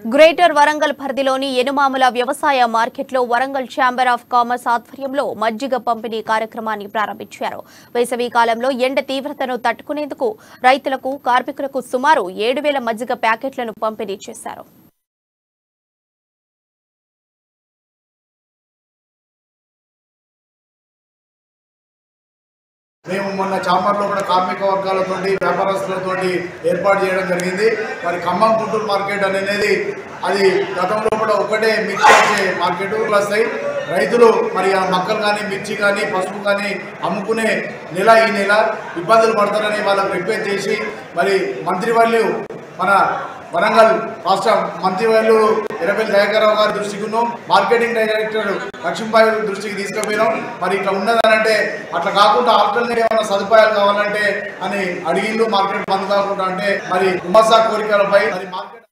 Greater Warangal పరిధిలోని ఎనుమాముల వ్యవసాయ మార్కెట్లో వరంగల్ ఛాంబర్ ఆఫ్ కామర్స్ ఆధ్వర్యంలో మజ్జిగ పంపిణీ కార్యక్రమాన్ని ప్రారంభించారు. వేసవి కాలంలో ఎండ తీవ్రతను తట్టుకునేందుకు రైతులకు, కార్మికులకు సుమారు 7,000 మజ్జిగ ప్యాకెట్లను పంపిణీ చేశారు. మేము మొన్న చాంబర్లో కూడా కార్మిక వర్గాలతో వ్యాపారస్తులతో ఏర్పాటు చేయడం జరిగింది. మరి ఖమ్మం గుంటూరు మార్కెట్ అనేది అది గతంలో కూడా ఒకటే మిర్చి వచ్చే మార్కెట్ వస్తాయి. రైతులు మరి ఆ మక్కలు కానీ, మిర్చి కానీ, పసుపు కానీ అమ్ముకునే నెల ఈ నెల ఇబ్బందులు పడతారని వాళ్ళకు రిక్వెస్ట్ చేసి మరి మంత్రివర్యులు మన వరంగల్ రాష్ట్ర మంత్రివర్యులు ఎర్రబెల్లి దయాకర్రావు గారి దృష్టికి మార్కెటింగ్ డైరెక్టర్ లక్ష్మీబాయి దృష్టికి తీసుకుపోయినాం. మరి ఇట్లా ఉన్నదనంటే అట్లా కాకుండా ఆల్టర్నేట్ ఏమైనా సదుపాయాలు కావాలంటే అని అడిగిండు. మార్కెట్ బంద్ కాకుండా అంటే మరి ఉమ్మసా కోరికలపై మరి మార్కెట్